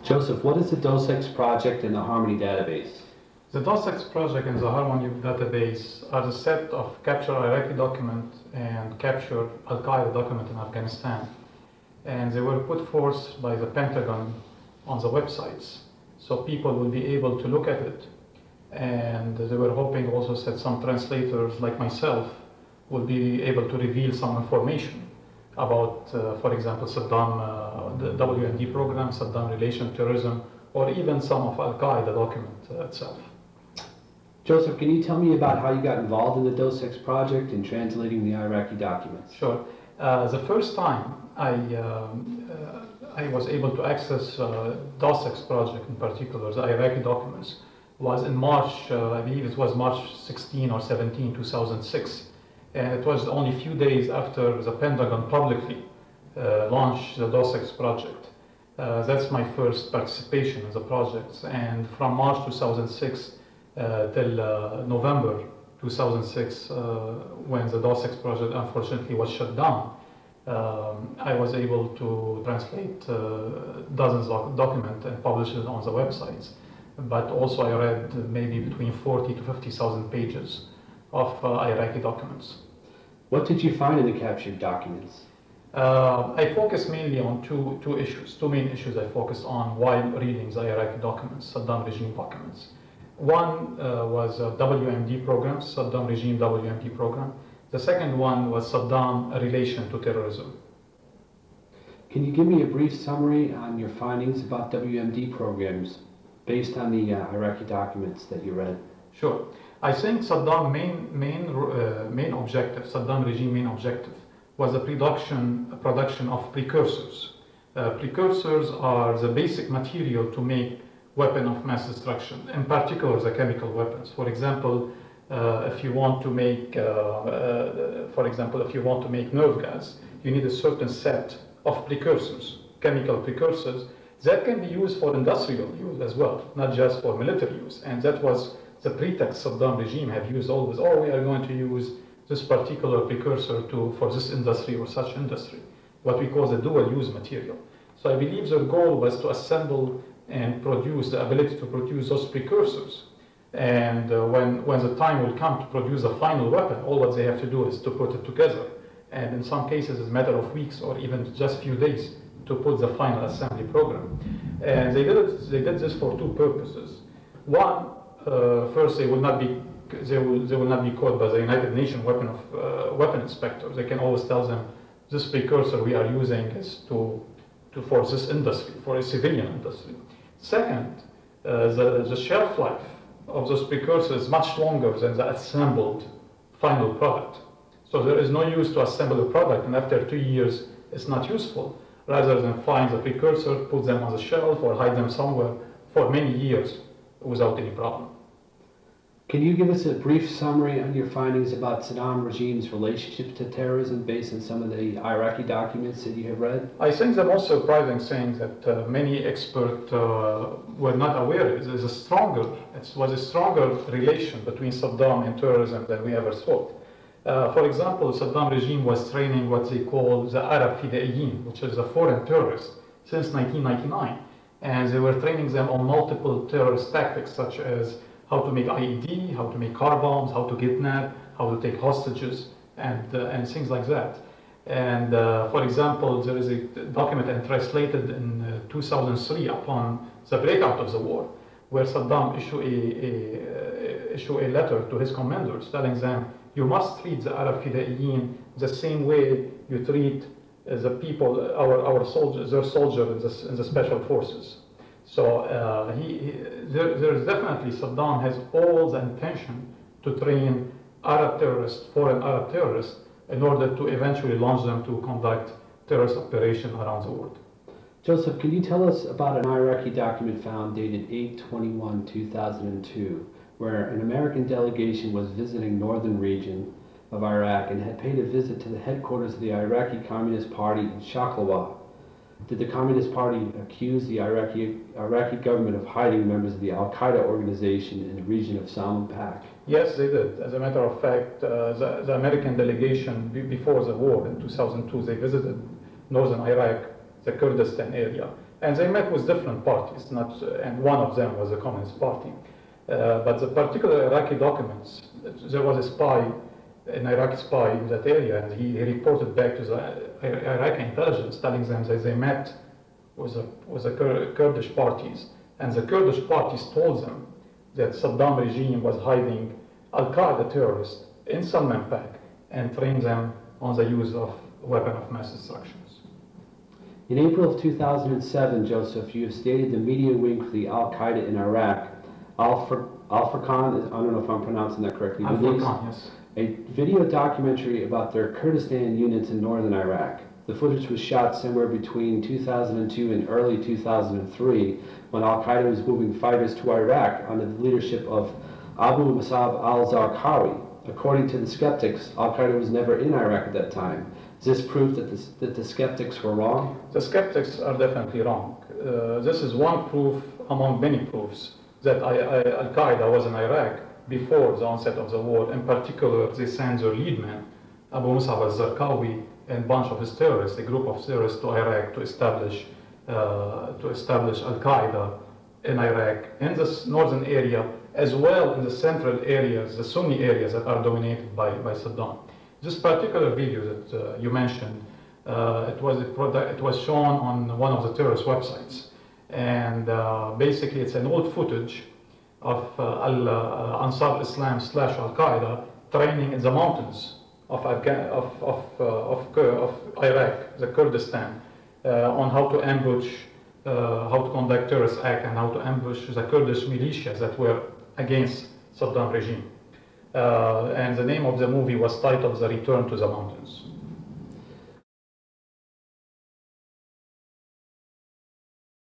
Joseph, what is the DOSX project and the Harmony database? The DOSX project and the Harmony database are the set of captured Iraqi document and captured Al-Qaeda document in Afghanistan. And they were put forth by the Pentagon on the websites, so people will be able to look at it. And they were hoping also that some translators like myself will be able to reveal some information about, for example, Saddam, the WMD program, Saddam relation terrorism, or even some of Al-Qaeda document itself. Joseph, can you tell me about how you got involved in the DOSX project in translating the Iraqi documents? Sure. The first time I was able to access DOSX project in particular, the Iraqi documents, was in March, I believe it was March 16 or 17, 2006. And it was only a few days after the Pentagon publicly launched the DOSX project. That's my first participation in the project. And from March 2006 till November 2006, when the DOSX project unfortunately was shut down, I was able to translate dozens of documents and publish it on the websites. But also I read maybe between 40 to 50,000 pages of Iraqi documents. What did you find in the captured documents? I focused mainly on two issues, two main issues I focused on while reading the Iraqi documents, Saddam regime documents. One was WMD program, Saddam regime WMD program. The second one was Saddam relation to terrorism. Can you give me a brief summary on your findings about WMD programs based on the Iraqi documents that you read? Sure. I think Saddam main objective, Saddam regime main objective, was the production of precursors. Precursors are the basic material to make weapon of mass destruction, in particular the chemical weapons. For example, if you want to make, nerve gas, you need a certain set of precursors, chemical precursors, that can be used for industrial use as well, not just for military use. And that was the pretext Saddam regime have used always. Oh, we are going to use this particular precursor for this industry or such industry, what we call the dual-use material. So I believe their goal was to assemble and produce the ability to produce those precursors. And when the time will come to produce a final weapon, all what they have to do is to put it together. And in some cases, it's a matter of weeks or even just few days to put the final assembly program. And they did this for two purposes. One, first, they will not be caught by the United Nations weapon inspectors. They can always tell them this precursor we are using is for this industry, for a civilian industry. Second, the shelf life of those precursors is much longer than the assembled final product. So there is no use to assemble a product and after 2 years it's not useful, rather than find the precursor, put them on the shelf or hide them somewhere for many years without any problem. Can you give us a brief summary on your findings about Saddam regime's relationship to terrorism based on some of the Iraqi documents that you have read? I think the most surprising thing that many experts were not aware is it was a stronger relation between Saddam and terrorism than we ever thought. For example, Saddam regime was training what they call the Arab Fidaiyin, which is a foreign terrorist, since 1999. And they were training them on multiple terrorist tactics, such as how to make IED, how to make car bombs, how to kidnap, how to take hostages, and things like that. And for example, there is a document I translated in 2003 upon the breakout of the war, where Saddam issued a letter to his commanders telling them, you must treat the Arab Fidaiyin the same way you treat the people, our soldiers, their soldiers in the special forces. So there's definitely, Saddam has all the intention to train Arab terrorists, foreign Arab terrorists, in order to eventually launch them to conduct terrorist operations around the world. Joseph, can you tell us about an Iraqi document found dated 8/21/2002, where an American delegation was visiting northern region of Iraq and had paid a visit to the headquarters of the Iraqi Communist Party in Shaklawa? Did the Communist Party accuse the Iraqi government of hiding members of the Al-Qaeda organization in the region of Salman Pak? Yes, they did. As a matter of fact, the American delegation before the war in 2002, they visited northern Iraq, the Kurdistan area, And they met with different parties, and one of them was the Communist Party. But the particular Iraqi documents, there was a spy, an Iraqi spy in that area, and he reported back to the Iraqi intelligence, telling them that they met with the Kurdish parties, and the Kurdish parties told them that Saddam regime was hiding Al-Qaeda terrorists in Salman Pak and trained them on the use of weapon of mass destructions. In April of 2007, Joseph, you have stated the media wing for the Al-Qaeda in Iraq, Al-Furqan, I don't know if I'm pronouncing that correctly, Al-Furqan, yes. A video documentary about their Kurdistan units in northern Iraq. The footage was shot somewhere between 2002 and early 2003 when Al-Qaeda was moving fighters to Iraq under the leadership of Abu Musab al-Zarqawi. According to the skeptics, Al-Qaeda was never in Iraq at that time. Is this proof that the skeptics were wrong? The skeptics are definitely wrong. This is one proof among many proofs that Al-Qaeda was in Iraq before the onset of the war. In particular, they sent their lead man, Abu Musab al-Zarqawi, and a bunch of his terrorists, a group of terrorists, to Iraq to establish Al-Qaeda in Iraq, in this northern area, as well in the central areas, the Sunni areas that are dominated by Saddam. This particular video that you mentioned, it was shown on one of the terrorist websites, and basically it's an old footage of Ansar Islam / Al-Qaeda training in the mountains of Iraq, the Kurdistan, on how to ambush, how to conduct terrorist act, and how to ambush the Kurdish militias that were against Saddam regime. And the name of the movie was titled The Return to the Mountains.